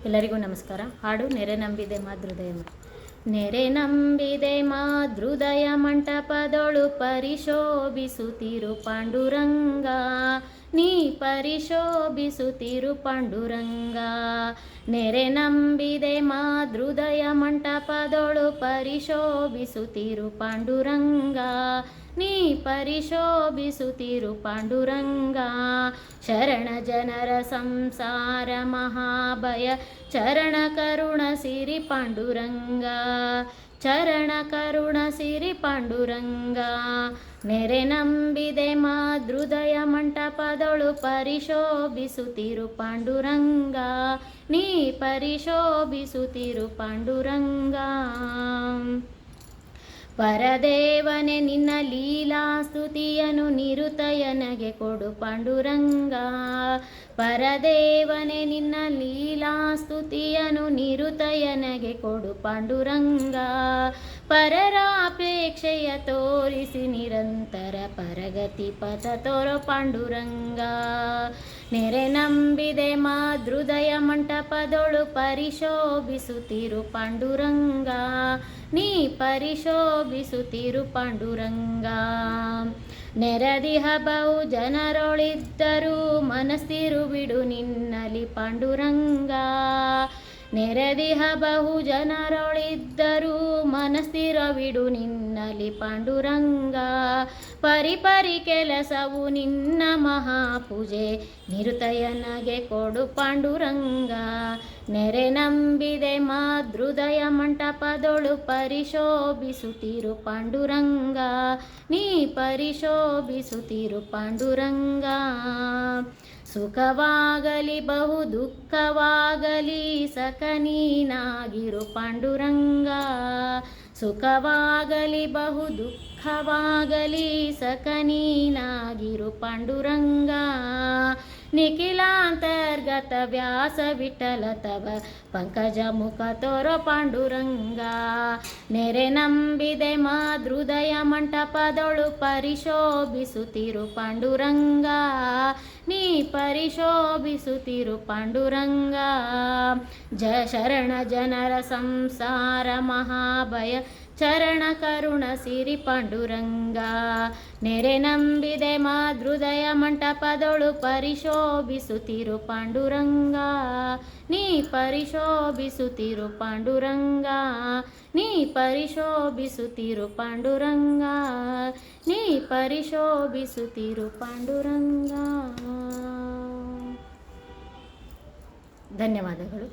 ಎಲ್ಲರಿಗೂ ನಮಸ್ಕಾರ. ಹಾಡು ನೆರೆ ನಂಬಿದೆ ಮಾದೃದಯ. ನೆರೆ ನಂಬಿದೆ ಮಾದೃದಯ ಮಂಟಪದೊಳು ಪರಿಶೋಭಿಸುತ್ತಿರು ಪಾಂಡುರಂಗ, ನೀ ಪರಿಶೋಭಿಸುತ್ತಿರು ಪಾಂಡುರಂಗ. ನೆರೆ ನಂಬಿದೆ ಮಾದೃದಯ ಮಂಟಪದೊಳು ಪರಿಶೋಭಿಸುತ್ತಿರು ಪಾಂಡುರಂಗ, ನೀ ಪರಿಶೋಭಿಸುತ್ತಿರು ಪಾಂಡುರಂಗ. ಶರಣ ಜನರ ಸಂಸಾರ ಮಹಾಭಯ ಚರಣ ಕರುಣ ಸಿರಿ ಪಾಂಡುರಂಗ, ಚರಣ ಕರುಣ ಸಿರಿ ಪಾಂಡುರಂಗ. ನೆರೆ ನಂಬಿದೆ ಮಾದೃದಯ ಮಂಟಪದೊಳು ಪರಿಶೋಭಿಸುತ್ತಿರು ಪಾಂಡುರಂಗ, ನೀ ಪರಿಶೋಭಿಸುತ್ತಿರು ಪಾಂಡುರಂಗ. ಪರದೇವನೆ ನಿನ್ನ ಲೀಲಾ ಸ್ತುತಿಯನು ನಿರುತಯನಗೆ ಕೊಡು ಪಾಂಡುರಂಗ, ಪರದೇವನೆ ನಿನ್ನ ಲೀಲಾ ಸ್ತುತಿಯನು ನಿರುತಯನಗೆ ಕೊಡು ಪಾಂಡುರಂಗ. ಪರರಾಪೇಕ್ಷೆಯ ತೋರಿಸಿ ನಿರಂತರ ಪರಗತಿ ಪಥ ತೋರೋ ಪಾಂಡುರಂಗ. ನೆರೆ ನಂಬಿದೆ ಮಾದೃದಯ ಮಂಟಪದೊಳು ಪರಿಶೋಭಿಸುತ್ತಿರು ಪಾಂಡುರಂಗ, ನೀ ಪರಿಶೋಭಿಸುತ್ತಿರು ಪಾಂಡುರಂಗ. ನೆರೆದಿಹ ಬಹು ಜನರೊಳಿದ್ದರೂ ಮನಸ್ಸಿರು ಬಿಡು ನಿನ್ನಲಿ ಪಾಂಡುರಂಗ, ನೆರೆದಿಹ ಬಹು ಜನರೊಳಿದ್ದರೂ ಮನಸ್ಸಿರ ಬಿಡು ನಿನ್ನಲಿ ಪಾಂಡುರಂಗ. ಪರಿಪರಿ ಕೆಲಸವು ನಿನ್ನ ಮಹಾಪೂಜೆ ನಿರುತಯನಗೆ ಕೊಡು ಪಾಂಡುರಂಗ. ನೆರೆ ನಂಬಿದೆ ಮಾದೃದಯ ಮಂಟಪದೊಳು ಪರಿಶೋಭಿಸುತ್ತಿರು ಪಾಂಡುರಂಗ, ನೀ ಪರಿಶೋಭಿಸುತ್ತಿರು ಪಾಂಡುರಂಗ. ಸುಖವಾಗಲಿ ಬಹು ದುಃಖವಾಗಲಿ ಸಖ ನೀನಾಗಿರು ಪಾಂಡುರಂಗ, ಸುಖವಾಗಲಿ ಬಹು ದುಃಖವಾಗಲಿ ಸಖ ನೀನಾಗಿರು ಪಾಂಡುರಂಗ. ನಿಖಿಲಾಂತರ್ಗತ ವ್ಯಾಸ ವಿಠಲ ತವ ಪಂಕಜ ಮುಖ ತೋರೋ ಪಾಂಡುರಂಗ. ನೆರೆ ನಂಬಿದೆ ಮಾದೃದಯ ಮಂಟಪದೊಳು ಪರಿಶೋಭಿಸುತ್ತಿರು ಪಾಂಡುರಂಗ, ನೀ ಪರಿಶೋಭಿಸುತ್ತಿರು ಪಾಂಡುರಂಗ. ಶರಣ ಜನರ ಸಂಸಾರ ಮಹಾಭಯ ಚರಣ ಕರುಣ ಸಿರಿ ಪಾಂಡುರಂಗ. ನೆರೆ ನಂಬಿದೆ ಮಾದೃದಯ ಮಂಟಪದೊಳು ಪರಿಶೋಭಿಸುತ್ತಿರು ಪಾಂಡುರಂಗ, ನೀ ಪರಿಶೋಭಿಸುತ್ತಿರು ಪಾಂಡುರಂಗ, ನೀ ಪರಿಶೋಭಿಸುತ್ತಿರು ಪಾಂಡುರಂಗ, ನೀ ಪರಿಶೋಭಿಸುತ್ತಿರು ಪಾಂಡುರಂಗ. ಧನ್ಯವಾದಗಳು.